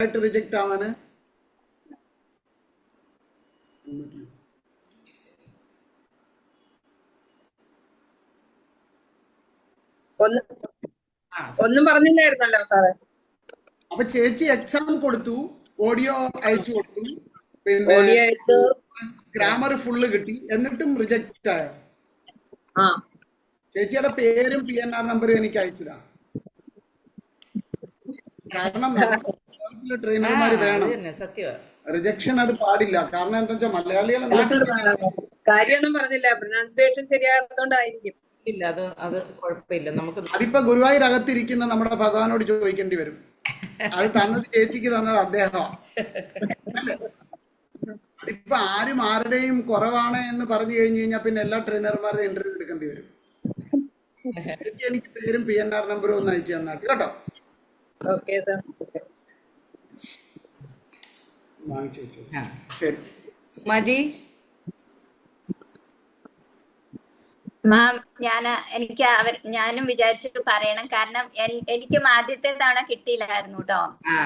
ആയിട്ട് റിജക്റ്റ് ആവാന് ഒന്നും പറഞ്ഞില്ലായിരുന്നല്ലോ സാറേ. അപ്പൊ ചേച്ചി എക്സാം കൊടുത്തു, ഓഡിയോ അയച്ചു കൊടുത്തു, പിന്നെ ഓഡിയോ അയച്ചു, ഗ്രാമർ ഫുള്ള് കിട്ടി, എന്നിട്ടും റിജക്റ്റ് ആയോ? ചേച്ചിയുടെ പേരും PNR നമ്പറും എനിക്ക് അയച്ചതാ. കാരണം നമുക്ക് ട്രെയിനർമാര് വേണം, റിജക്ഷൻ അത് പാടില്ല. കാരണം എന്താ വെച്ചാൽ മലയാളികളെ നാട്ടിൽ കാര്യമൊന്നും പറഞ്ഞില്ല, പ്രൊനൗൺസിയേഷൻ ശരിയാകാത്തോണ്ടായിരിക്കും. ഇല്ല, അത് കുഴപ്പമില്ല. നമുക്ക് അതിപ്പോ ഗുരുവായൂർ അകത്തിരിക്കുന്ന നമ്മുടെ ഭഗവാനോട് ചോദിക്കേണ്ടി വരും. അത് തന്നത് ചേച്ചിക്ക് തന്നത് അദ്ദേഹമാണ്. അതിപ്പോ ആരും ആരുടെയും കുറവാണ് എന്ന് പറഞ്ഞു കഴിഞ്ഞു കഴിഞ്ഞാൽ പിന്നെ എല്ലാ ട്രെയിനർമാരുടെയും ഇന്റർവ്യൂ എടുക്കേണ്ടി വരും. ചേച്ചി എനിക്ക് പേരും PNR നമ്പറും ഒന്ന് അയച്ചു തന്നാട്ട് കേട്ടോ. ശരി സുമാജി. മാം, ഞാനും വിചാരിച്ചു പറയണം. കാരണം എനിക്കും ആദ്യത്തെ തവണ കിട്ടിയില്ലായിരുന്നു കേട്ടോ,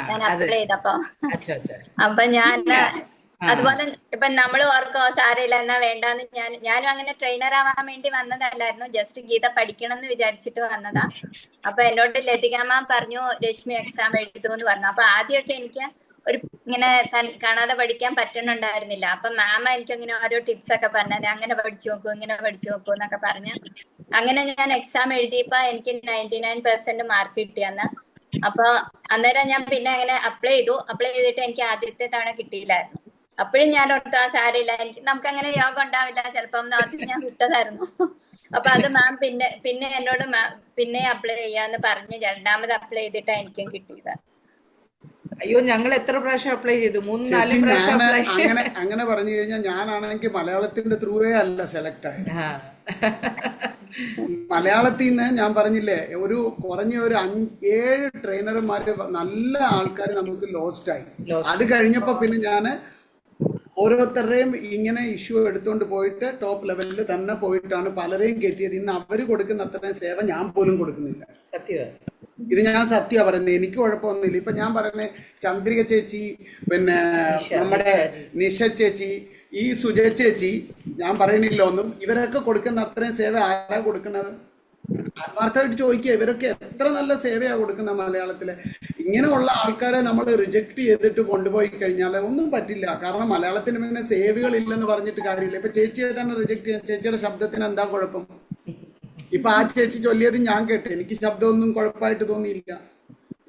ഞാൻ അപ്ലൈ ചെയ്തപ്പോ. അപ്പൊ ഞാൻ അതുപോലെ ഇപ്പൊ നമ്മള് ഓർക്കോ സാരമില്ല എന്നാ വേണ്ടാന്ന്, ഞാനും അങ്ങനെ ട്രെയിനർ ആവാൻ വേണ്ടി വന്നതല്ലായിരുന്നു, ജസ്റ്റ് ഗീത പഠിക്കണം എന്ന് വിചാരിച്ചിട്ട് വന്നതാ. അപ്പൊ എന്നോട് ലതിക മാം പറഞ്ഞു രശ്മി എക്സാം എഴുതും എന്ന് പറഞ്ഞു. അപ്പൊ ആദ്യമൊക്കെ എനിക്ക് ഒരു ഇങ്ങനെ കാണാതെ പഠിക്കാൻ പറ്റുന്നുണ്ടായിരുന്നില്ല. അപ്പൊ മാമ എനിക്ക് ഇങ്ങനെ ഓരോ ടിപ്സ് ഒക്കെ പറഞ്ഞത്, അങ്ങനെ പഠിച്ചു നോക്കൂ, ഇങ്ങനെ പഠിച്ചു നോക്കൂ എന്നൊക്കെ പറഞ്ഞ് അങ്ങനെ ഞാൻ എക്സാം എഴുതിയപ്പോ എനിക്ക് 99% മാർക്ക് കിട്ടിയെന്ന്. അപ്പൊ അന്നേരം ഞാൻ പിന്നെ അങ്ങനെ അപ്ലൈ ചെയ്തിട്ട് എനിക്ക് ആദ്യത്തെ തവണ കിട്ടിയില്ലായിരുന്നു. അപ്പോഴും ഞാൻ ഓർത്ത് ആ സാരമില്ല, നമുക്ക് അങ്ങനെ യോഗം ഉണ്ടാവില്ല ചിലപ്പം, ഞാൻ വിട്ടതായിരുന്നു. അപ്പൊ അത് മാം പിന്നെ എന്നോട് പിന്നെ അപ്ലൈ ചെയ്യാന്ന് പറഞ്ഞ് രണ്ടാമത് അപ്ലൈ ചെയ്തിട്ടാ എനിക്കും കിട്ടിയത്. അയ്യോ, ഞങ്ങൾ എത്ര പ്രാവശ്യം അപ്ലൈ ചെയ്തു, 3-4 പ്രാവശ്യം. അങ്ങനെ പറഞ്ഞു കഴിഞ്ഞാൽ ഞാനാണെങ്കിൽ മലയാളത്തിന്റെ ത്രൂവേ അല്ല സെലക്ട് ആയത്. മലയാളത്തിൽ നിന്ന് ഞാൻ പറഞ്ഞില്ലേ, ഒരു കുറഞ്ഞ ഒരു 7 ട്രെയിനർമാര് നല്ല ആൾക്കാർ നമുക്ക് ലോസ്റ്റ് ആയി. അത് കഴിഞ്ഞപ്പോ പിന്നെ ഞാൻ ഓരോരുത്തരുടെയും ഇങ്ങനെ ഇഷ്യൂ എടുത്തുകൊണ്ട് പോയിട്ട് ടോപ്പ് ലെവലിൽ തന്നെ പോയിട്ടാണ് പലരെയും കയറ്റിയത്. ഇന്ന് അവര് കൊടുക്കുന്ന അത്രയും സേവ ഞാൻ പോലും കൊടുക്കുന്നില്ല. ഇത് ഞാൻ സത്യ പറയുന്നത്, എനിക്ക് കുഴപ്പമൊന്നുമില്ല. ഇപ്പൊ ഞാൻ പറയുന്നത് ചന്ദ്രിക ചേച്ചി, പിന്നെ നമ്മുടെ നിഷ ചേച്ചി, ഈ സുജ ചേച്ചി, ഞാൻ പറയുന്നില്ല ഒന്നും, ഇവരൊക്കെ കൊടുക്കുന്ന അത്രയും സേവ ആരാ കൊടുക്കുന്നത്? ആത്മാർത്ഥമായിട്ട് ചോദിക്കുക, ഇവരൊക്കെ എത്ര നല്ല സേവയാണ് കൊടുക്കുന്നത് മലയാളത്തില്. ഇങ്ങനെയുള്ള ആൾക്കാരെ നമ്മൾ റിജക്ട് ചെയ്തിട്ട് കൊണ്ടുപോയി കഴിഞ്ഞാൽ ഒന്നും പറ്റില്ല. കാരണം മലയാളത്തിന് പിന്നെ സേവകൾ ഇല്ലെന്ന് പറഞ്ഞിട്ട് കാര്യമില്ല. ഇപ്പൊ ചേച്ചിയെ തന്നെ റിജക്ട് ചെയ്യാൻ, ചേച്ചിയുടെ ശബ്ദത്തിന് എന്താ കുഴപ്പം? ഇപ്പൊ ആ ചേച്ചി ചൊല്ലിയത് ഞാൻ കേട്ടു, എനിക്ക് ശബ്ദമൊന്നും കുഴപ്പമായിട്ട് തോന്നിയില്ല,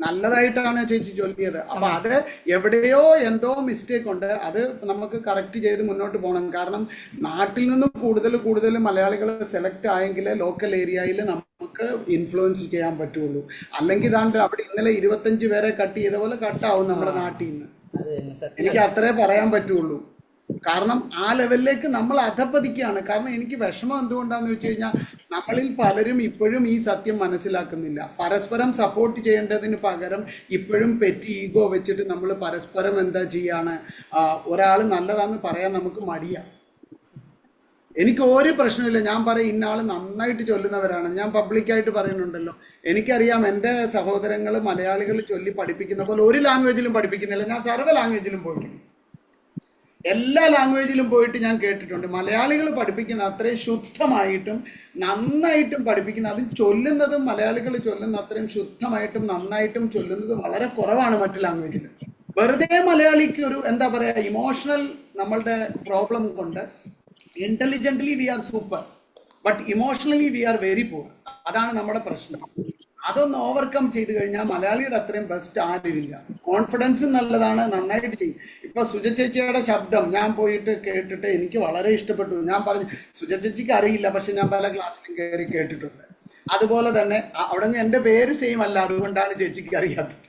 നല്ലതായിട്ടാണ് ചേച്ചി ചൊല്ലിയത്. അപ്പൊ അത് എവിടെയോ എന്തോ മിസ്റ്റേക്ക് ഉണ്ട്, അത് നമുക്ക് കറക്റ്റ് ചെയ്ത് മുന്നോട്ട് പോകണം. കാരണം നാട്ടിൽ നിന്ന് കൂടുതൽ മലയാളികൾ സെലക്ട് ആയെങ്കിൽ ലോക്കൽ ഏരിയയിൽ നമുക്ക് ഇൻഫ്ലുവൻസ് ചെയ്യാൻ പറ്റുള്ളൂ. അല്ലെങ്കിൽ ഇതാണ്ട് അവിടെ ഇന്നലെ 25 പേരെ കട്ട് ചെയ്ത പോലെ കട്ടാവും നമ്മുടെ നാട്ടിൽ നിന്ന്. എനിക്ക് അത്രേ പറയാൻ പറ്റുള്ളൂ. കാരണം ആ ലെവലിലേക്ക് നമ്മൾ അധപ്പതിക്കുകയാണ്. കാരണം എനിക്ക് വിഷമം എന്തുകൊണ്ടാന്ന് വെച്ച് കഴിഞ്ഞാൽ നമ്മളിൽ പലരും ഇപ്പോഴും ഈ സത്യം മനസ്സിലാക്കുന്നില്ല. പരസ്പരം സപ്പോർട്ട് ചെയ്യേണ്ടതിന് പകരം ഇപ്പോഴും പെറ്റി ഈഗോ വെച്ചിട്ട് നമ്മൾ പരസ്പരം എന്താ ചെയ്യാണ്, ഒരാൾ നല്ലതാന്ന് പറയാൻ നമുക്ക് മടിയാ. എനിക്ക് ഒരു പ്രശ്നമില്ല, ഞാൻ പറയും ഇന്ന ആൾ നന്നായിട്ട് ചൊല്ലുന്നവരാണ്, ഞാൻ പബ്ലിക്കായിട്ട് പറയുന്നുണ്ടല്ലോ. എനിക്കറിയാം എൻ്റെ സഹോദരങ്ങൾ മലയാളികൾ ചൊല്ലി പഠിപ്പിക്കുന്ന പോലെ ഒരു ലാംഗ്വേജിലും പഠിപ്പിക്കുന്നില്ല. ഞാൻ സർവ്വ ലാംഗ്വേജിലും പോയിട്ടുണ്ട്, എല്ലാ ലാംഗ്വേജിലും പോയിട്ട് ഞാൻ കേട്ടിട്ടുണ്ട്. മലയാളികൾ പഠിപ്പിക്കുന്ന അത്രയും ശുദ്ധമായിട്ടും നന്നായിട്ടും പഠിപ്പിക്കുന്ന, അതും ചൊല്ലുന്നതും മലയാളികൾ ചൊല്ലുന്ന അത്രയും ശുദ്ധമായിട്ടും നന്നായിട്ടും ചൊല്ലുന്നത് വളരെ കുറവാണ് മറ്റു ലാംഗ്വേജിൽ. വെറുതെ മലയാളിക്ക് ഒരു എന്താ പറയുക, ഇമോഷണൽ നമ്മളുടെ പ്രോബ്ലം കൊണ്ട് intelligently we are super, but emotionally we are very poor. അതാണ് നമ്മുടെ പ്രശ്നം. അതൊന്ന് ഓവർകം ചെയ്ത് കഴിഞ്ഞാൽ മലയാളിയുടെ അത്രയും ബെസ്റ്റ് ആരുമില്ല. കോൺഫിഡൻസും നല്ലതാണ്, നന്നായിട്ട് ചെയ്യും. ഇപ്പൊ സുജ ചേച്ചിയുടെ ശബ്ദം ഞാൻ പോയിട്ട് കേട്ടിട്ട് എനിക്ക് വളരെ ഇഷ്ടപ്പെട്ടു. ഞാൻ പറഞ്ഞു, സുജ ചേച്ചിക്ക് അറിയില്ല, പക്ഷെ ഞാൻ പല ക്ലാസ്സിലും കയറി കേട്ടിട്ടുണ്ട്. അതുപോലെ തന്നെ അവിടെ നിന്ന് എൻ്റെ പേര് സെയിം അല്ല, അതുകൊണ്ടാണ് ചേച്ചിക്ക് അറിയാത്തത്.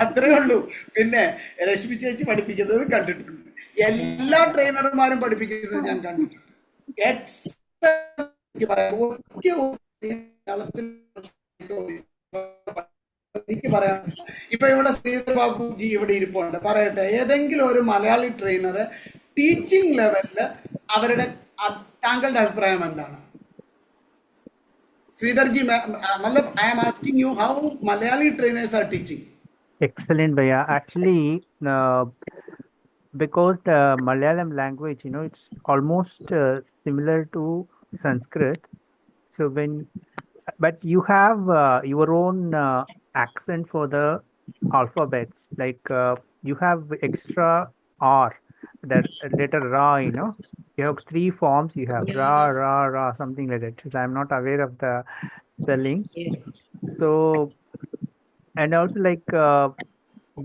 അത്രേ ഉള്ളൂ. പിന്നെ രശ്മി ചേച്ചി പഠിപ്പിക്കുന്നത് കണ്ടിട്ടുണ്ട്, എല്ലാ ട്രെയിനർമാരും പഠിപ്പിക്കുന്നത് ഞാൻ കണ്ടിട്ടുണ്ട്. എനിക്ക് പറയാം, ഇപ്പൊ ഇവിടെ ശ്രീധർ ബാബുജി ഇവിടെ ഇരിപ്പുണ്ട്, പറയട്ടെ, ഏതെങ്കിലും ഒരു മലയാളി ട്രെയിനർ ടീച്ചിങ് ലെവലില് അവരുടെ താങ്കളുടെ അഭിപ്രായം എന്താണ്? ശ്രീധർജി, I am asking you how Malayali trainers are teaching. Excellent, Bhaiya. Actually, because the Malayalam language, it's almost similar to Sanskrit. So but you have your own accent for the alphabets. Like you have extra R, the letter Ra. You have three forms. You have Ra, Yeah. Ra, Ra, something like that. So I'm not aware of the spelling. Yeah. So and also like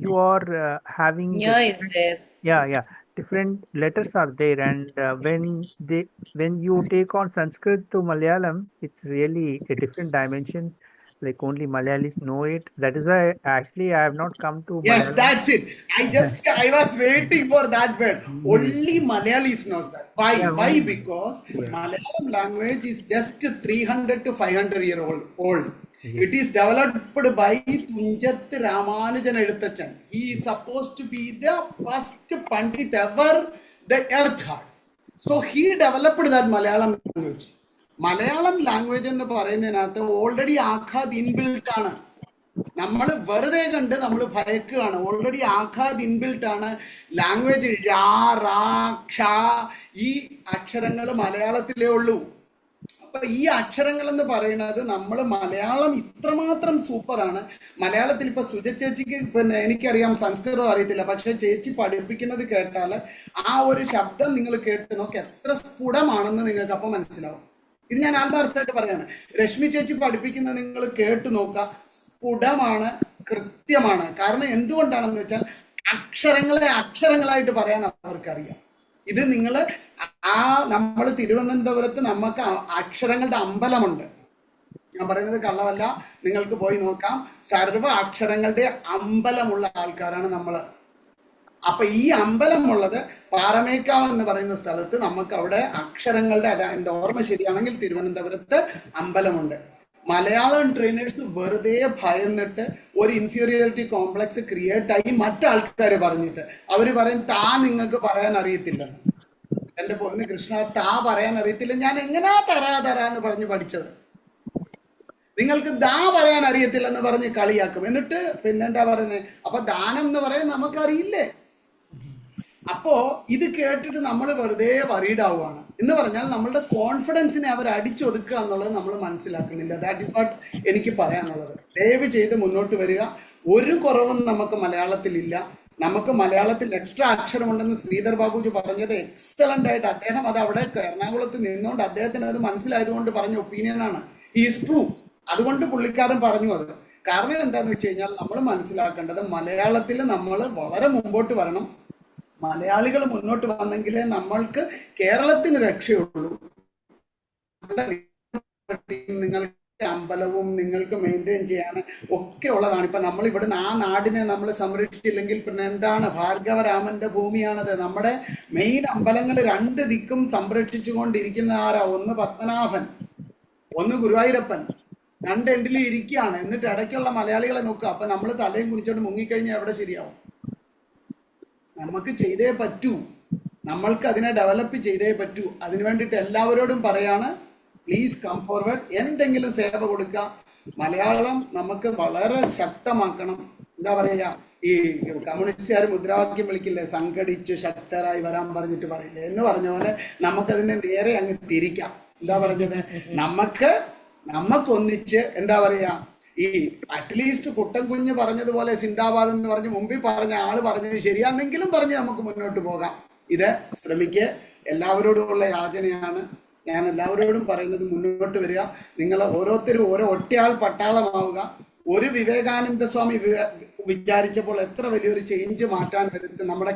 you are having the Nya is there. yeah, different letters are there, and when you take on Sanskrit to Malayalam, it's really a different dimension. Like only Malayalis know it. That is why actually I have not come to Yes, Malayalam. that's it. I was waiting for that word. Only Malayalis knows that. Why? Yeah, Why? only. Because Yeah. Malayalam language is just 300 to 500 year old. Yeah. It is developed by Tunjat Ramanujan Edutachan. He is supposed to be the first Pandit ever the earth had. So he developed that Malayalam language. Malayalam language എന്ന് പറയുന്നതിനകത്ത് already ആഖാദ് inbuilt ആണ്. നമ്മൾ വെറുതെ കണ്ട് നമ്മൾ ഭയക്കുകയാണ്. Already ആഖാദ് inbuilt ആണ്. Language ഴ, റ, ക്ഷ ഈ അക്ഷരങ്ങൾ മലയാളത്തിലേ ഉള്ളൂ. അപ്പൊ ഈ അക്ഷരങ്ങൾ എന്ന് പറയുന്നത് നമ്മൾ മലയാളം ഇത്രമാത്രം സൂപ്പറാണ്. മലയാളത്തിൽ ഇപ്പൊ സുജ ചേച്ചിക്ക് പിന്നെ എനിക്കറിയാം സംസ്കൃതം അറിയത്തില്ല, പക്ഷെ ചേച്ചി പഠിപ്പിക്കുന്നത് കേട്ടാൽ ആ ഒരു ശബ്ദം നിങ്ങൾ കേട്ട് നോക്കി എത്ര സ്ഫുടമാണെന്ന് നിങ്ങൾക്ക് അപ്പൊ മനസ്സിലാവും. ഇത് ഞാൻ ആത്മാർത്ഥമായിട്ട് പറയാണ്. രശ്മി ചേച്ചി പഠിപ്പിക്കുന്നത് നിങ്ങൾ കേട്ടു നോക്കുക, സ്ഫുടമാണ്, കൃത്യമാണ്. കാരണം എന്തുകൊണ്ടാണെന്ന് വെച്ചാൽ അക്ഷരങ്ങളെ അക്ഷരങ്ങളായിട്ട് പറയാൻ അവർക്കറിയാം. ഇത് നിങ്ങൾ നമ്മൾ തിരുവനന്തപുരത്ത് നമുക്ക് അക്ഷരങ്ങളുടെ അമ്പലമുണ്ട്. ഞാൻ പറയുന്നത് കള്ളവല്ല, നിങ്ങൾക്ക് പോയി നോക്കാം. സർവ്വ അക്ഷരങ്ങളുടെ അമ്പലമുള്ള ആൾക്കാരാണ് നമ്മൾ. അപ്പൊ ഈ അമ്പലമുള്ളത് പാറമേക്കാവ് എന്ന് പറയുന്ന സ്ഥലത്ത് നമുക്ക് അവിടെ അക്ഷരങ്ങളുടെ, എൻ്റെ ഓർമ്മ ശരിയാണെങ്കിൽ തിരുവനന്തപുരത്ത് അമ്പലമുണ്ട്. മലയാളം ട്രെയിനേഴ്സ് വെറുതെ ഭയന്നിട്ട് ഒരു ഇൻഫീരിയോറിറ്റി കോംപ്ലക്സ് ക്രിയേറ്റ് ആയി മറ്റാൾക്കാർ പറഞ്ഞിട്ട് അവർ പറയും താ നിങ്ങൾക്ക് പറയാൻ അറിയത്തില്ലെന്ന്. എൻ്റെ പൊന്ന് കൃഷ്ണ, താ പറയാൻ അറിയത്തില്ല. ഞാൻ എങ്ങനാ തരാന്ന് പറഞ്ഞ് പഠിച്ചത്? നിങ്ങൾക്ക് ദാ പറയാൻ അറിയത്തില്ലെന്ന് പറഞ്ഞ് കളിയാക്കും. എന്നിട്ട് പിന്നെന്താ പറയുന്നത്? അപ്പൊ ദാനം എന്ന് പറയാൻ നമുക്കറിയില്ലേ? അപ്പോ ഇത് കേട്ടിട്ട് നമ്മൾ വെറുതെ വറീഡ് ആവുകയാണ്. എന്ന് പറഞ്ഞാൽ നമ്മളുടെ കോൺഫിഡൻസിനെ അവർ അടിച്ചൊതുക്കുക എന്നുള്ളത് നമ്മൾ മനസ്സിലാക്കുന്നില്ല. ദാറ്റ് ഇസ് വാട്ട് എനിക്ക് പറയാനുള്ളത്. ദയവ് ചെയ്ത് മുന്നോട്ട് വരിക. ഒരു കുറവും നമുക്ക് മലയാളത്തിലില്ല. നമുക്ക് മലയാളത്തിൽ എക്സ്ട്രാ അക്ഷരമുണ്ടെന്ന് ശ്രീധർ ബാബുജി പറഞ്ഞത് എക്സലന്റ് ആയിട്ട്, അദ്ദേഹം അത് അവിടെ എറണാകുളത്ത് നിന്നുകൊണ്ട് അദ്ദേഹത്തിന് അത് മനസ്സിലായതുകൊണ്ട് പറഞ്ഞ ഒപ്പീനിയനാണ്. Is true. അതുകൊണ്ട് പുള്ളിക്കാരൻ പറഞ്ഞു അത്. കാരണം എന്താന്ന് വെച്ച് കഴിഞ്ഞാൽ നമ്മൾ മനസ്സിലാക്കേണ്ടത് മലയാളത്തിൽ നമ്മൾ വളരെ മുമ്പോട്ട് വരണം. മലയാളികൾ മുന്നോട്ട് വന്നെങ്കിലേ നമ്മൾക്ക് കേരളത്തിന് രക്ഷയുള്ളൂ. നിങ്ങൾക്ക് അമ്പലവും നിങ്ങൾക്ക് മെയിൻറ്റെയിൻ ചെയ്യാൻ ഒക്കെ ഉള്ളതാണ്. ഇപ്പൊ നമ്മൾ ഇവിടുന്ന് ആ നാടിനെ നമ്മൾ സംരക്ഷിച്ചില്ലെങ്കിൽ പിന്നെ എന്താണ്? ഭാർഗവരാമന്റെ ഭൂമിയാണത്. നമ്മുടെ മെയിൻ അമ്പലങ്ങൾ രണ്ട് ദിക്കും സംരക്ഷിച്ചുകൊണ്ടിരിക്കുന്ന ആരാ? ഒന്ന് പത്മനാഭൻ, ഒന്ന് ഗുരുവായൂരപ്പൻ. രണ്ട് എൻഡിലും ഇരിക്കുകയാണ്. എന്നിട്ട് ഇടയ്ക്കുള്ള മലയാളികളെ നോക്കുക. അപ്പൊ നമ്മൾ തലയും കുനിച്ചോണ്ട് മുങ്ങിക്കഴിഞ്ഞാൽ എവിടെ ശരിയാവും? നമുക്ക് ചെയ്തേ പറ്റൂ. നമ്മൾക്ക് അതിനെ ഡെവലപ്പ് ചെയ്തേ പറ്റൂ. അതിനു വേണ്ടിയിട്ട് എല്ലാവരോടും പറയാണ്, പ്ലീസ് കം ഫോർവേഡ്. എന്തെങ്കിലും സേവ കൊടുക്കുക. മലയാളം നമുക്ക് വളരെ ശക്തമാക്കണം. എന്താ പറയുക, ഈ കമ്മ്യൂണിസ്റ്റുകാർ മുദ്രാവാക്യം വിളിക്കില്ലേ, സംഘടിച്ചു ശക്തരായി വരാൻ പറഞ്ഞിട്ട് പറയില്ലേ എന്ന് പറഞ്ഞ പോലെ നമുക്കതിനെ നേരെ അങ്ങ് തിരിക്കാം. എന്താ പറഞ്ഞത്? നമുക്കൊന്നിച്ച് എന്താ പറയാ, ഈ അറ്റ്ലീസ്റ്റ് കുട്ടൻ കുഞ്ഞ് പറഞ്ഞതുപോലെ സിന്ദാബാദ് എന്ന് പറഞ്ഞ് മുമ്പിൽ പറഞ്ഞ ആള് പറഞ്ഞത് ശരിയാണെങ്കിലും പറഞ്ഞ് നമുക്ക് മുന്നോട്ട് പോകാം. ഇത് ശ്രമിക്കുക. എല്ലാവരോടുമുള്ള യാചനയാണ്. ഞാൻ എല്ലാവരോടും പറയുന്നത് മുന്നോട്ട് വരിക. നിങ്ങൾ ഓരോരുത്തരും ഓരോ ഒറ്റയാൾ പട്ടാളമാവുക. ഒരു വിവേകാനന്ദ സ്വാമി വിചാരിച്ചപ്പോൾ എത്ര വലിയൊരു ചേഞ്ച് മാറ്റാൻ നമ്മുടെ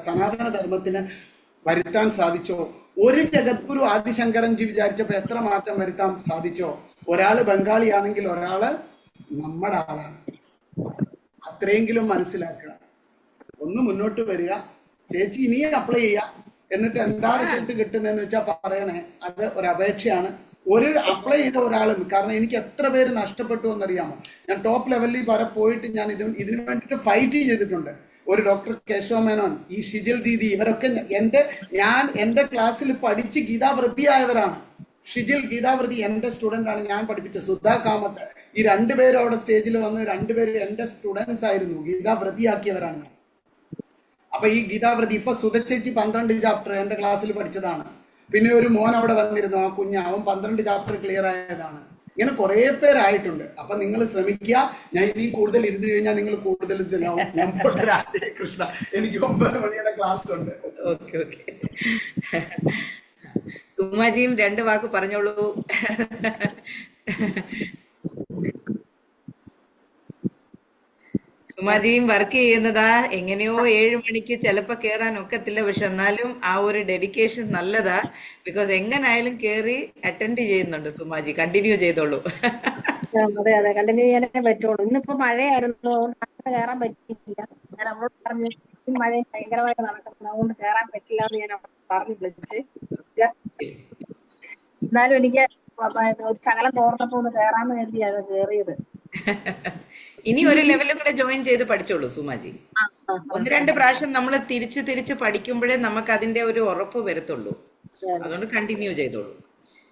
സനാതന ധർമ്മത്തിന് വരുത്താൻ സാധിച്ചോ? ഒരു ജഗദ്ഗുരു ആദിശങ്കരൻജി വിചാരിച്ചപ്പോൾ എത്ര മാറ്റം വരുത്താൻ സാധിച്ചോ? ഒരാള് ബംഗാളിയാണെങ്കിൽ ഒരാള് നമ്മുടെ ആളാണ്. അത്രയെങ്കിലും മനസ്സിലാക്കുക. ഒന്ന് മുന്നോട്ട് വരിക. ചേച്ചി ഇനിയും അപ്ലൈ ചെയ്യാം. എന്നിട്ട് എന്താ റിസൾട്ട് കിട്ടുന്നതെന്ന് വെച്ചാൽ പറയണേ. അത് ഒരു അപേക്ഷയാണ്. ഒരു അപ്ലൈ ചെയ്ത ഒരാളും, കാരണം എനിക്ക് എത്ര പേര് നഷ്ടപ്പെട്ടു എന്നറിയാമോ? ഞാൻ ടോപ്പ് ലെവലിൽ വരെ പോയിട്ട് ഞാൻ ഇതിനു വേണ്ടിയിട്ട് ഫൈറ്റ് ചെയ്തിട്ടുണ്ട്. ഒരു ഡോക്ടർ കേശവ മേനോൻ, ഈ ഷിജിൽ ദീദി, ഇവരൊക്കെ എൻ്റെ ക്ലാസ്സിൽ പഠിച്ച് ഗീതാ വൃത്തിയായവരാണ്. ഷിജിൽ ഗീതാവൃതി എന്റെ സ്റ്റുഡന്റ് ആണ്, ഞാൻ പഠിപ്പിച്ച സുധാ കാമത്ത്. ഈ രണ്ടുപേരും അവിടെ സ്റ്റേജിൽ വന്ന് രണ്ടുപേരും എന്റെ സ്റ്റുഡൻസ് ആയിരുന്നു, ഗീതാവൃതിയാക്കിയവരാണ് ഞാൻ. അപ്പൊ ഈ ഗീതാവൃതി ഇപ്പൊ സുധച്ചേച്ചി 12 ചാപ്റ്റർ എന്റെ ക്ലാസ്സിൽ പഠിച്ചതാണ്. പിന്നെ ഒരു മോൻ അവിടെ വന്നിരുന്നു, ആ കുഞ്ഞ്, അവൻ 12 ചാപ്റ്റർ ക്ലിയർ ആയതാണ്. ഇങ്ങനെ കുറെ പേരായിട്ടുണ്ട്. അപ്പൊ നിങ്ങൾ ശ്രമിക്കുക. ഞാൻ ഇനിയും കൂടുതൽ ഇരുന്ന് കഴിഞ്ഞാൽ നിങ്ങൾ കൂടുതൽ ഇതിലാവും. ഞാൻ പോട്ടെ, രാധേ കൃഷ്ണ. എനിക്ക് 9 മണിയുടെ ക്ലാസ് ഉണ്ട്. Okay okay. സുമാജിയും 2 വാക്ക് പറഞ്ഞോളൂ. സുമാജിയും വർക്ക് ചെയ്യുന്നതാ എങ്ങനെയോ 7 മണിക്ക് ചിലപ്പോ കേറാൻ ഒക്കത്തില്ല, പക്ഷെ എന്നാലും ആ ഒരു ഡെഡിക്കേഷൻ നല്ലതാ. ബിക്കോസ് എങ്ങനായാലും കേറി അറ്റൻഡ് ചെയ്യുന്നുണ്ട് സുമാജി. കണ്ടിന്യൂ ചെയ്തോളൂ. അതെ അതെ, കണ്ടിന്യൂ ചെയ്യാനേ പറ്റുള്ളൂ. ഇന്നിപ്പോ മഴയായിരുന്നു, അതുകൊണ്ട് കയറാൻ പറ്റിയില്ല. ഞാൻ അവളോട് പറഞ്ഞു ഈ മഴ ഭയങ്കരമായിട്ട് നടക്കുന്നത്, അതുകൊണ്ട് കയറാൻ പറ്റില്ല എന്ന് ഞാൻ അവളോട് പറഞ്ഞു വിളിച്ച്. എന്നാലും എനിക്ക് ഒരു ശകലം തോർന്നപ്പോ ഒന്ന് കയറാന്ന് കരുതിയാണ് കയറിയത്. ഇനി ഒരു ലെവലും കൂടെ ജോയിൻ ചെയ്ത് പഠിച്ചോളൂ സുമാജി. 1-2 പ്രാവശ്യം നമ്മൾ തിരിച്ച് പഠിക്കുമ്പോഴേ നമുക്ക് അതിന്റെ ഒരു ഉറപ്പ് വരത്തുള്ളൂ. അതുകൊണ്ട് കണ്ടിന്യൂ ചെയ്തോളൂ.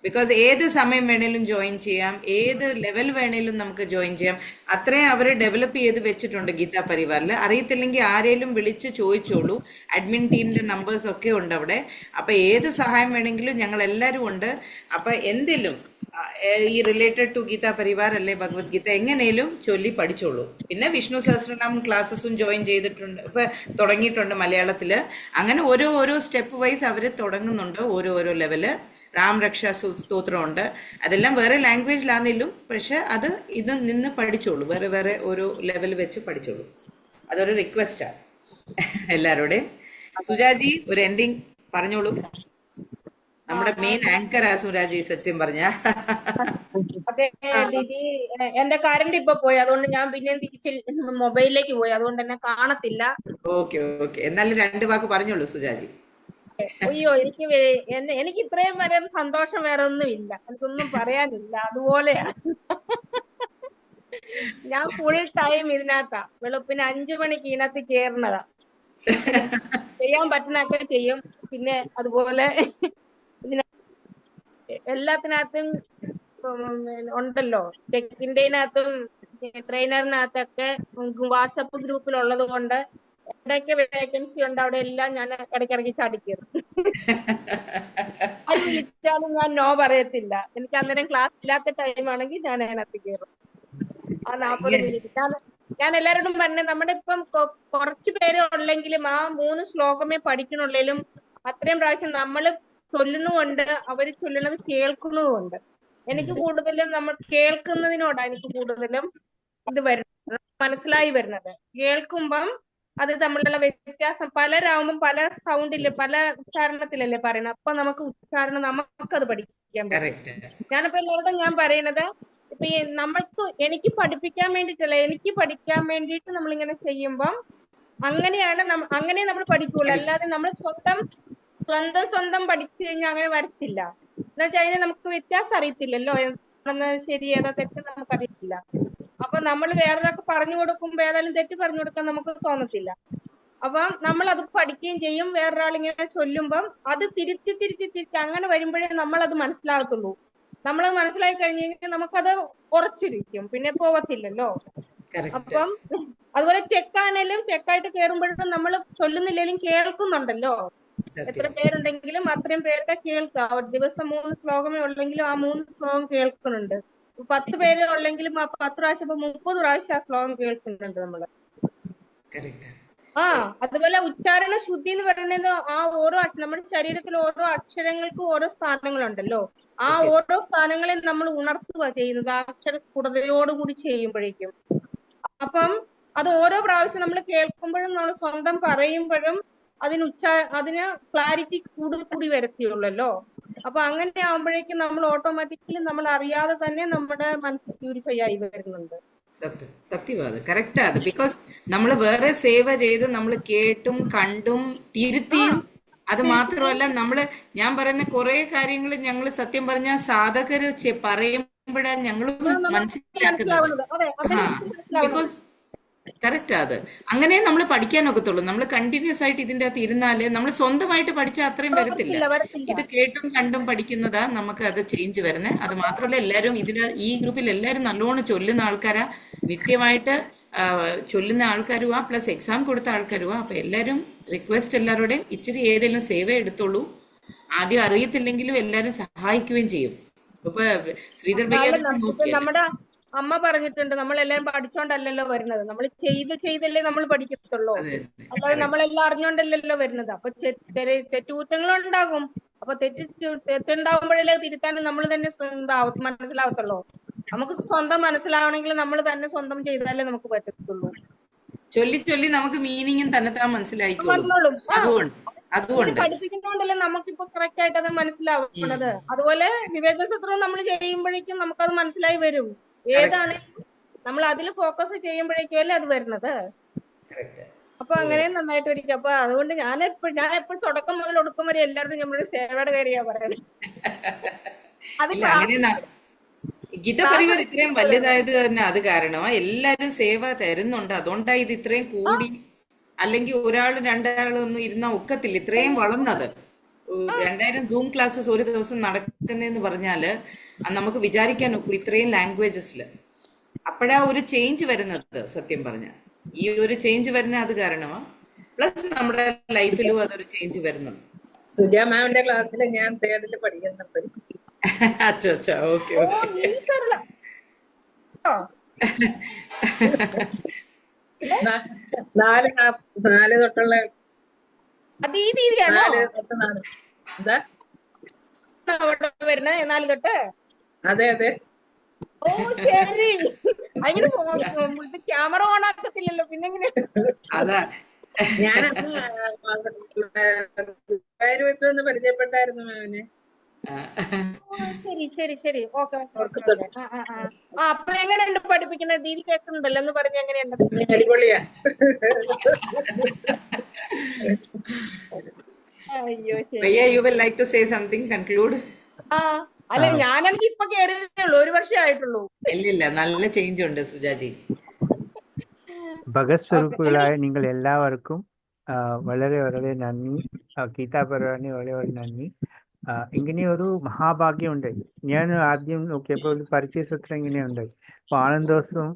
ബിക്കോസ് ഏത് സമയം വേണേലും ജോയിൻ ചെയ്യാം, ഏത് ലെവൽ വേണേലും നമുക്ക് ജോയിൻ ചെയ്യാം. അത്രയും അവർ ഡെവലപ്പ് ചെയ്ത് വെച്ചിട്ടുണ്ട് ഗീതാ പരിവാറിൽ. അറിയത്തില്ലെങ്കിൽ ആരെങ്കിലും വിളിച്ച് ചോദിച്ചോളൂ. അഡ്മിൻ ടീമിന്റെ നമ്പേഴ്സ് ഒക്കെ ഉണ്ട് അവിടെ. അപ്പൊ ഏത് സഹായം വേണമെങ്കിലും ഞങ്ങൾ എല്ലാവരും ഉണ്ട്. അപ്പൊ എന്തെങ്കിലും ഈ റിലേറ്റഡ് ടു ഗീതാ പരിവാർ അല്ലെ ഭഗവത്ഗീത എങ്ങനെയും ചൊല്ലി പഠിച്ചോളൂ. പിന്നെ വിഷ്ണു സഹസ്രനാമം ക്ലാസ്സസും ജോയിൻ ചെയ്തിട്ടുണ്ട്, ഇപ്പൊ തുടങ്ങിയിട്ടുണ്ട് മലയാളത്തില്. അങ്ങനെ ഓരോ സ്റ്റെപ്പ് വൈസ് അവര് തുടങ്ങുന്നുണ്ട്, ഓരോ ലെവല്. രാം രക്ഷാ സ്തോത്രമുണ്ട്, അതെല്ലാം വേറെ ലാംഗ്വേജിലാണെങ്കിലും പക്ഷെ അത് ഇത് നിന്ന് പഠിച്ചോളൂ. വേറെ ഓരോ ലെവൽ വെച്ച് പഠിച്ചോളൂ. അതൊരു റിക്വസ്റ്റാണ് എല്ലാവരുടെയും. സുജാജി ഒരു എൻഡിങ് പറഞ്ഞോളൂ. നമ്മുടെ മെയിൻ ആങ്കറാ സുരാജി, സത്യം പറഞ്ഞ. അതെ ദീദി, എന്റെ കറണ്ട് ഇപ്പൊ പോയി, അതുകൊണ്ട് ഞാൻ പിന്നെ തിരിച്ച് മൊബൈലിലേക്ക് പോയി, അതുകൊണ്ട് എന്നെ കാണത്തില്ല. ഓക്കെ ഓക്കെ, എന്നാലും 2 വാക്ക് പറഞ്ഞോളൂ സുജാജി. അയ്യോ, എനിക്ക് ഇത്രയും വരെ സന്തോഷം വേറെ ഒന്നുമില്ല, എനിക്കൊന്നും പറയാനില്ല. അതുപോലെയാണ് ഞാൻ ഫുൾ ടൈം ഇതിനകത്താ. വെളുപ്പിന് 5 മണിക്ക് ഇതിനകത്ത് കേറുന്നതാ. ചെയ്യാൻ പറ്റുന്നൊക്കെ ചെയ്യും. പിന്നെ അതുപോലെ എല്ലാത്തിനകത്തും ഉണ്ടല്ലോ, ടെക്കിന്റെനകത്തും ട്രെയിനറിനകത്തൊക്കെ വാട്സപ്പ് ഗ്രൂപ്പിലുള്ളത് കൊണ്ട് എവിടെയൊക്കെ വേക്കൻസി ഉണ്ട് അവിടെ എല്ലാം ഞാൻ ഇടയ്ക്കിടയ്ക്ക് ചാടിക്കയറും. അത് വിളിച്ചാലും ഞാൻ നോ പറയത്തില്ല. എനിക്ക് അന്നേരം ക്ലാസ് ഇല്ലാത്ത ടൈം ആണെങ്കിൽ ഞാൻ അതിനകത്ത് കയറും. ആ 40 മിനിറ്റ് ഞാൻ എല്ലാവരോടും പറഞ്ഞ, നമ്മുടെ ഇപ്പം കുറച്ചു പേര് ഉള്ളെങ്കിലും ആ 3 ശ്ലോകമേ പഠിക്കണുള്ളേലും അത്രയും പ്രാവശ്യം നമ്മള് ചൊല്ലുന്നുമുണ്ട്, അവര് ചൊല്ലുന്നത് കേൾക്കുന്നതുമുണ്ട്. എനിക്ക് കൂടുതലും നമ്മൾ കേൾക്കുന്നതിനോടാണ് എനിക്ക് കൂടുതലും ഇത് വരുന്നത്, മനസ്സിലായി വരുന്നത്. കേൾക്കുമ്പം അത് തമ്മിലുള്ള വ്യത്യാസം, പലരാകുമ്പം പല സൗണ്ടില് പല ഉച്ചാരണത്തിലല്ലേ പറയണത്. അപ്പൊ നമുക്ക് ഉച്ചാരണം നമുക്കത് പഠിക്കാൻ പറ്റും. ഞാനിപ്പോ എല്ലാവരോടും ഞാൻ പറയുന്നത്, ഇപ്പൊ എനിക്ക് പഠിപ്പിക്കാൻ വേണ്ടിയിട്ടല്ല, എനിക്ക് പഠിക്കാൻ വേണ്ടിയിട്ട് നമ്മളിങ്ങനെ ചെയ്യുമ്പം അങ്ങനെയാണ് അങ്ങനെ നമ്മൾ പഠിക്കുള്ളൂ. അല്ലാതെ നമ്മൾ സ്വന്തം പഠിച്ചു കഴിഞ്ഞാൽ അങ്ങനെ വരത്തില്ല. എന്ന് വെച്ചാൽ അതിന് നമുക്ക് വ്യത്യാസം അറിയത്തില്ലല്ലോ, ഏതാണെന്ന് ശരി ഏതാ തെറ്റ് നമുക്കറിയത്തില്ല. അപ്പൊ നമ്മൾ വേറൊരാൾക്ക് പറഞ്ഞു കൊടുക്കുമ്പോ ഏതായാലും തെറ്റ് പറഞ്ഞു കൊടുക്കാൻ നമുക്ക് തോന്നത്തില്ല. അപ്പൊ നമ്മൾ അത് പഠിക്കുകയും ചെയ്യും. വേറൊരാൾ ഇങ്ങനെ ചൊല്ലുമ്പം അത് തിരിച്ച് അങ്ങനെ വരുമ്പോഴേ നമ്മളത് മനസ്സിലാകത്തുള്ളൂ. നമ്മളത് മനസ്സിലാക്കി കഴിഞ്ഞ് കഴിഞ്ഞാൽ നമുക്കത് ഉറച്ചിരിക്കും, പിന്നെ പോവത്തില്ലല്ലോ. അപ്പം അതുപോലെ ടെക്കാണേലും ടെക്കായിട്ട് കയറുമ്പോഴും നമ്മൾ ചൊല്ലുന്നില്ലെങ്കിലും കേൾക്കുന്നുണ്ടല്ലോ. എത്ര പേരുണ്ടെങ്കിലും അത്രയും പേരുടെ കേൾക്കാം. ഒരു ദിവസം 3 ശ്ലോകമേ ഉള്ളെങ്കിലും ആ 3 ശ്ലോകം കേൾക്കുന്നുണ്ട്. 10 പേര് ഉള്ളെങ്കിലും ആ 10 പ്രാവശ്യം 30 പ്രാവശ്യം ആ ശ്ലോകം കേൾക്കുന്നുണ്ട് നമ്മള്. അതുപോലെ ഉച്ചാരണ ശുദ്ധി എന്ന് പറയുന്നത് ആ ഓരോ നമ്മുടെ ശരീരത്തിൽ ഓരോ അക്ഷരങ്ങൾക്കും ഓരോ സ്ഥാനങ്ങളുണ്ടല്ലോ. ആ ഓരോ സ്ഥാനങ്ങളെ നമ്മൾ ഉണർത്തുക ചെയ്യുന്നത് ആ അക്ഷര സ്ഫുടതയോടുകൂടി ചെയ്യുമ്പോഴേക്കും. അപ്പം അത് ഓരോ പ്രാവശ്യം നമ്മൾ കേൾക്കുമ്പോഴും നമ്മൾ സ്വന്തം പറയുമ്പോഴും അതിന് ക്ലാരിറ്റി കൂടി വരത്തിയുള്ളല്ലോ. അപ്പൊ അങ്ങനെ ആവുമ്പോഴേക്കും നമ്മൾ ഓട്ടോമാറ്റിക്കലി നമ്മൾ അറിയാതെ തന്നെ നമ്മുടെ മനസ്സ് പ്യൂരിഫൈ ആയി വരുന്നുണ്ട്. സത്യവാദം കറക്റ്റാ അത്. ബിക്കോസ് നമ്മൾ വേറെ സേവ ചെയ്ത് നമ്മൾ കേട്ടും കണ്ടും തിരുത്തിയും, അത് മാത്രമല്ല ഞാൻ പറയുന്ന കുറെ കാര്യങ്ങൾ ഞങ്ങൾ സത്യം പറഞ്ഞ സാധകര് പറയുമ്പോഴാണ് ഞങ്ങൾ മനസ്സിലാക്കുന്നത്. ബിക്കോസ് കറക്റ്റാ അത്. അങ്ങനെ നമ്മൾ പഠിക്കാനൊക്കത്തുള്ളൂ. നമ്മൾ കണ്ടിന്യൂസ് ആയിട്ട് ഇതിന്റെ അകത്ത് ഇരുന്നാല് നമ്മൾ സ്വന്തമായിട്ട് പഠിച്ചാൽ അത്രയും വരത്തില്ല. വരത്തില്ല. ഇത് കേട്ടും കണ്ടും പഠിക്കുന്നതാ നമുക്ക് അത് ചേഞ്ച് വരുന്നത്. അത് മാത്രമല്ല എല്ലാവരും ഈ ഗ്രൂപ്പിൽ എല്ലാവരും നല്ലോണം ചൊല്ലുന്ന ആൾക്കാരാ, നിത്യമായിട്ട് ചൊല്ലുന്ന ആൾക്കാരുവാ, പ്ലസ് എക്സാം കൊടുത്ത ആൾക്കാരുവാ. അപ്പൊ എല്ലാവരും റിക്വസ്റ്റ് എല്ലാവരുടെയും ഇച്ചിരി ഏതെങ്കിലും സേവ എടുത്തോളൂ. ആദ്യം അറിയത്തില്ലെങ്കിലും എല്ലാവരും സഹായിക്കുകയും ചെയ്യും. ഇപ്പൊ ശ്രീധർ ഭയ്യ നോക്കിയാൽ നമ്മുടെ അമ്മ പറഞ്ഞിട്ടുണ്ട്, നമ്മളെല്ലാം പഠിച്ചോണ്ടല്ലല്ലോ വരുന്നത്, നമ്മൾ ചെയ്തല്ലേ നമ്മൾ പഠിക്കത്തുള്ളൂ. അല്ലാതെ നമ്മളെല്ലാം അറിഞ്ഞോണ്ടല്ലല്ലോ വരുന്നത്. അപ്പൊ തെറ്റുകുറ്റങ്ങളുണ്ടാകും. അപ്പൊ തെറ്റുണ്ടാകുമ്പോഴല്ലേ തിരുത്താനും നമ്മൾ തന്നെ മനസ്സിലാവത്തുള്ളൂ. നമുക്ക് സ്വന്തം മനസ്സിലാവണമെങ്കിൽ നമ്മൾ തന്നെ സ്വന്തം ചെയ്താലേ നമുക്ക് പറ്റത്തുള്ളൂ. ചൊല്ലി ചൊല്ലി നമുക്ക് മീനിങ്ങും തന്നെത്താൻ മനസ്സിലായിക്കോളും. അതുകൊണ്ട് പഠിപ്പിക്കുന്നോണ്ടല്ലേ നമുക്കിപ്പോ കറക്റ്റ് ആയിട്ട് അത് മനസ്സിലാവുന്നത്. അതുപോലെ വിവേചനസത്രം നമ്മൾ ചെയ്യുമ്പോഴേക്കും നമുക്കത് മനസ്സിലായി വരും. ഏതാണ് നമ്മൾ അതിൽ ഫോക്കസ് ചെയ്യുമ്പോഴേക്കും അല്ലേ അത് വരുന്നത്. അപ്പൊ അങ്ങനെ നന്നായിട്ട് ഇരിക്കും. അപ്പൊ അതുകൊണ്ട് ഞാൻ എപ്പോഴും തുടക്കം മുതൽ ഒടുക്കം വരെ എല്ലാവരും നമ്മുടെ സേവയുടെ കാര്യമാ പറയുന്നത്. ഗീത പരിവാർ ഇത്രയും വലുതായത് തന്നെ അത് കാരണമാ. എല്ലാരും സേവ തരുന്നുണ്ട്, അതുകൊണ്ടാ ഇത് ഇത്രയും കൂടി. അല്ലെങ്കിൽ ഒരാളും രണ്ടാളും ഒന്നും ഇരുന്നാ ഒക്കത്തില്ല. ഇത്രയും വളർന്നത് 2000 സൂം ക്ലാസ്സസ് ഒരു ദിവസം നടക്കുന്നതെന്ന് പറഞ്ഞാല് നമുക്ക് വിചാരിക്കാൻ ഒക്കും ഇത്രയും ലാംഗ്വേജസില്. അപ്പോഴാ ഒരു ചേഞ്ച് വരുന്നത്. സത്യം പറഞ്ഞ ഈ ഒരു ചേഞ്ച് വരുന്ന അത് കാരണമാ. പ്ലസ് നമ്മുടെ ലൈഫിലും അതൊരു ചേഞ്ച് വരുന്നുണ്ട്. സുജാ മാമിന്റെ ക്ലാസ്സിൽ ഞാൻ തേർഡില് പഠിക്കുന്നുണ്ട്. അച്ഛാ ഓക്കെ ഓക്കെ. 4 തൊട്ടുള്ള അത് ഈ രീതിയാണോ 4 തൊട്ട് 4 എന്താ വരുന്നത്? 4 തൊട്ട്? അതെ അതെ. ഓ ശരി. അങ്ങനെ ക്യാമറ ഓൺ ആക്കത്തില്ലല്ലോ, പിന്നെ എങ്ങനെ? അതാ ഞാൻ വെച്ചൊന്ന് പരിചയപ്പെട്ടായിരുന്നു മാമിനെ. ശരി. ഓക്കെ. അപ്പൊ എങ്ങനെയുണ്ട് പഠിപ്പിക്കുന്നത്? ദീദി കേൾക്കുന്നുണ്ടല്ലോ, എന്ന് പറഞ്ഞ എങ്ങനെയുണ്ട്? അടിപൊളിയാ. അയ്യോ Priya, you will like to say something, conclude? അല്ല, ഞാനാണെങ്കിൽ ഇപ്പൊ കയറിയതേ ഉള്ളൂ, 1 വർഷമേ ആയിട്ടുള്ളൂ. ഇല്ലില്ല, നല്ല ചേഞ്ച് ഉണ്ട് സുജാജി. ഭഗത് സ്വരൂപുകളായ നിങ്ങൾ എല്ലാവർക്കും വളരെ വളരെ നന്ദി. ഗീതാ പരിവാറിന് വളരെ നന്ദി. ഇങ്ങനെ ഒരു മഹാഭാഗ്യം ഉണ്ടായി. ഞാൻ ആദ്യം നോക്കിയപ്പോൾ ഒരു പരിചയസത്രം ഇങ്ങനെയുണ്ടായി. അപ്പോൾ ആനന്ദോത്സവം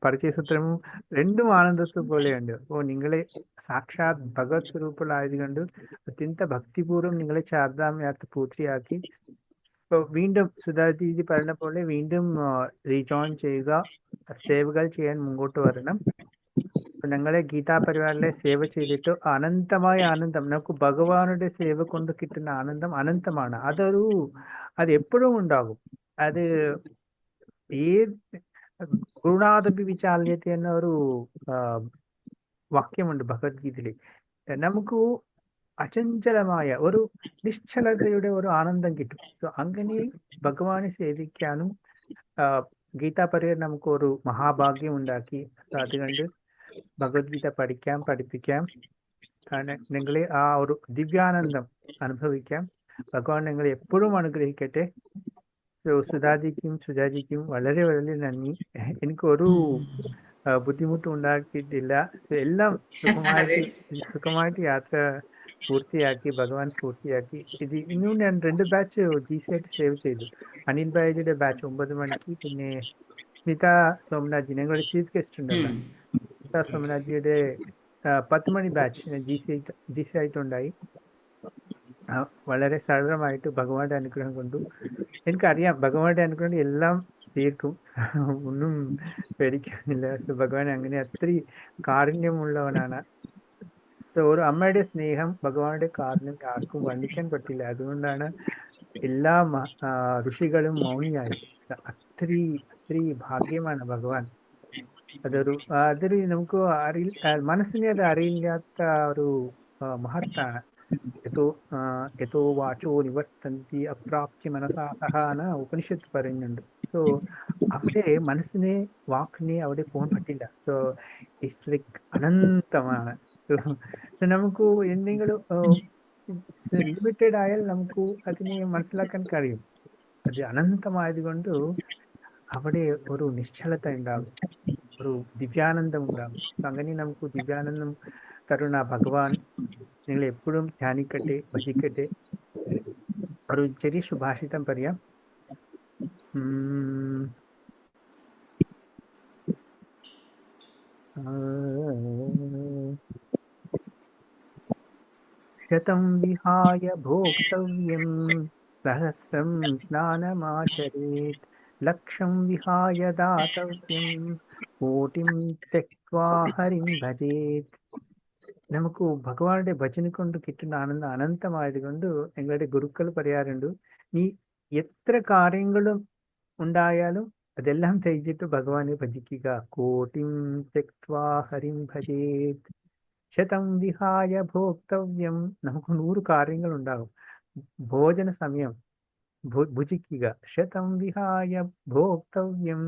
പരിചയസത്രവും രണ്ടും ആനന്ദോത്സവം പോലെയുണ്ട്. അപ്പോൾ നിങ്ങളെ സാക്ഷാത് ഭഗവത് സ്വരൂപുകളായതുകൊണ്ട് അത്യന്ത ഭക്തിപൂർവ്വം നിങ്ങളെ ചാർദാമയാത്ര പൂർത്തിയാക്കി ഇപ്പോൾ വീണ്ടും സുധാജി പറഞ്ഞ പോലെ വീണ്ടും റീജോയിൻ ചെയ്യുക, സേവകൾ ചെയ്യാൻ മുമ്പോട്ട് വരണം. ഞങ്ങളെ ഗീതാ പരിവാറിലെ സേവ ചെയ്തിട്ട് അനന്തമായ ആനന്ദം, നമുക്ക് ഭഗവാനുടെ സേവ കൊണ്ട് കിട്ടുന്ന ആനന്ദം അനന്തമാണ്. അത് എപ്പോഴും ഉണ്ടാകും. അത് ഗുരുനാഥപി വിചാല്യത്തെ എന്ന ഒരു വാക്യമുണ്ട് ഭഗവത്ഗീതയിൽ. നമുക്ക് അചഞ്ചലമായ ഒരു നിശ്ചലതയുടെ ഒരു ആനന്ദം കിട്ടും. അങ്ങനെ ഭഗവാനെ സേവിക്കാനും ഗീതാ പരിവാർ നമുക്ക് ഒരു മഹാഭാഗ്യം ഉണ്ടാക്കി. അതുകൊണ്ട് ഭഗവത്ഗീത പഠിക്കാം, പഠിപ്പിക്കാം, നിങ്ങളെ ആ ഒരു ദിവ്യാനന്ദം അനുഭവിക്കാം. ഭഗവാൻ നിങ്ങളെ എപ്പോഴും അനുഗ്രഹിക്കട്ടെ. സുധാജിക്കും സുജാജിക്കും വളരെ വളരെ നന്ദി. എനിക്ക് ഒരു ബുദ്ധിമുട്ടും ഉണ്ടാക്കിയിട്ടില്ല. എല്ലാം സുഖമായിട്ട് യാത്ര പൂർത്തിയാക്കി, ഭഗവാൻ പൂർത്തിയാക്കി. ഇത് ഇന്നും ഞാൻ 2 ബാച്ച് GC ആയിട്ട് സേവ് ചെയ്തു. അനിൽ ബായിയുടെ ബാച്ച് 9 മണിക്ക്, പിന്നെ സ്മിത സോമനാഥ് ഞങ്ങളുടെ ചീഫ് ഗസ്റ്റ് ഉണ്ടല്ലോ, സ്മിത സോമനാഥിയുടെ 10 മണി ബാച്ച് GC ആയിട്ടുണ്ടായി. വളരെ സരളമായിട്ട് ഭഗവാന്റെ അനുഗ്രഹം കൊണ്ടു. എനിക്കറിയാം ഭഗവാന്റെ അനുഗ്രഹം എല്ലാം തീർക്കും, ഒന്നും പേടിക്കാനില്ല. ഭഗവാൻ അങ്ങനെ അത്രയും കാരുണ്യമുള്ളവനാണ്. ഒരു അമ്മയുടെ സ്നേഹം, ഭഗവാനുടെ കാരുണ്യം ആർക്കും വർണ്ണിക്കാൻ പറ്റില്ല. അതുകൊണ്ടാണ് എല്ലാ ഋഷികളും മൗനിയായി. അത്രയും ഭാഗ്യമാണ് ഭഗവാൻ. അതൊരു നമുക്ക് മനസ്സിനെ അത് അറിയില്ലാത്ത ഒരു മഹത്താണ്. യഥോ വാചോ നിവർത്തന്തി അപ്രാപ്തി മനസാഹ എന്ന് ഉപനിഷത്ത് പറയുന്നുണ്ട്. സോ അവിടെ മനസ്സിനെ, വാക്കിനെ അവിടെ പോകാൻ പറ്റില്ല. സോ ഇറ്റ്സ് ലൈക്ക് അനന്തമാണ്. നമുക്ക് എന്തെങ്കിലും ലിമിറ്റഡ് ആയാൽ നമുക്ക് അതിനെ മനസ്സിലാക്കാൻ കഴിയും. അത് അനന്തമായതുകൊണ്ട് അവിടെ ഒരു നിശ്ചലത ഉണ്ടാകും. ഒരു ദിവ്യാനന്ദം ഉണ്ടാകും. അങ്ങനെ നമുക്ക് ദിവ്യാനന്ദം തരുന്ന ഭഗവാൻ നിങ്ങൾ എപ്പോഴും ധ്യാനിക്കട്ടെ, ഭജിക്കട്ടെ. ഒരു ചെറിയ സുഭാഷിതം പറയാം. शतं विहाय भोक्तव्यं सहस्रं स्नानमाचरेत् लक्षं विहाय दातव्यं कोटिं त्यक्त्वा हरिं भजेत्. നമുക്ക് ഭഗവാനുടെ ഭജന കൊണ്ട് കിട്ടുന്ന ആനന്ദം അനന്തമായത് കൊണ്ട് ഞങ്ങളുടെ ഗുരുക്കൾ പറയാറുണ്ട്, നീ എത്ര കാര്യങ്ങളും ഉണ്ടായാലും അതെല്ലാം ത്യജിച്ചിട്ട് ഭഗവാനെ ഭജിക്കുക. കോട്ടിം തെക്വാ ഹരിം ഭജേത്. ശതം വിഹായ ഭോക്തവ്യം. നമുക്ക് 100 കാര്യങ്ങൾ ഉണ്ടാകും. ഭോജന സമയം ഭുജിക്കുക. ശതം വിഹായ ഭോക്തവ്യം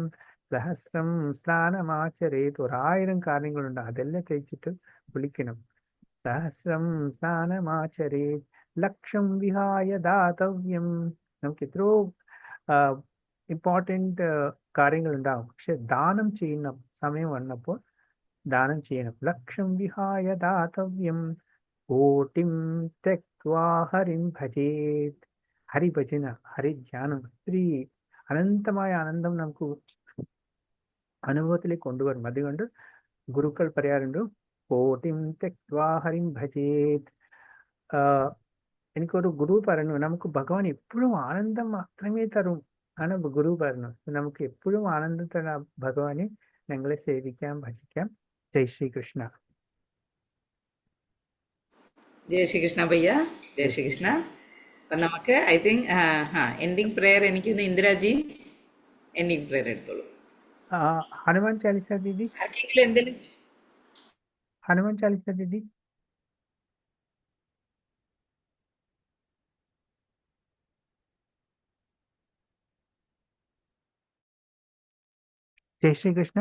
സഹസ്രം സ്നാനമാചരേത്. 1000 കാര്യങ്ങളുണ്ട്, അതെല്ലാം ത്യജിച്ചിട്ട് വിളിക്കണം. സഹസ്രം സ്നാനമാചരേത് ലക്ഷം വിഹായ ദാതവ്യം. നമുക്ക് എത്രയോ ഇമ്പോർട്ടൻ്റ് കാര്യങ്ങളുണ്ടാവും, പക്ഷെ ദാനം ചെയ്യുന്ന സമയം വന്നപ്പോൾ ദാനം ചെയ്യണം. ലക്ഷം വിഹായ ദാതവ്യം കോട്ടിം തെക്വാ ഹരിം ഭജേത്. ഹരിഭജന, ഹരിധ്യാനം, ഒത്തിരി അനന്തമായ ആനന്ദം നമുക്ക് അനുഭവത്തിലേക്ക് കൊണ്ടുവരും. അതുകൊണ്ട് ഗുരുക്കൾ പറയാറുണ്ട്, കോട്ടിം തെക്വാ ഹരിം ഭജേത്. എനിക്കൊരു ഗുരു പറഞ്ഞു, നമുക്ക് ഭഗവാൻ എപ്പോഴും ആനന്ദം മാത്രമേ തരും ആണ് ഗുരു പറഞ്ഞു. നമുക്ക് എപ്പോഴും ആനന്ദം തരുന്ന ഭഗവാനെ ഞങ്ങളെ സേവിക്കാം, ഭജിക്കാം. ജയ് ശ്രീകൃഷ്ണ. ജയ് ശ്രീകൃഷ്ണ ഭയ്യ, ജയ് ശ്രീകൃഷ്ണ. അപ്പൊ നമുക്ക് ഐ തിങ്ക് എൻഡിങ് പ്രെയർ എനിക്കൊന്ന് ഇന്ദിരാജി എൻഡിങ് പ്രെയർ എടുത്തോളൂ. ഹനുമാൻ ചാലിസ ദീദി, ആർക്കെങ്കിലും എന്തെങ്കിലും ഹനുമാൻ ചാലിസ ദീദി. ജയ് ശ്രീകൃഷ്ണ.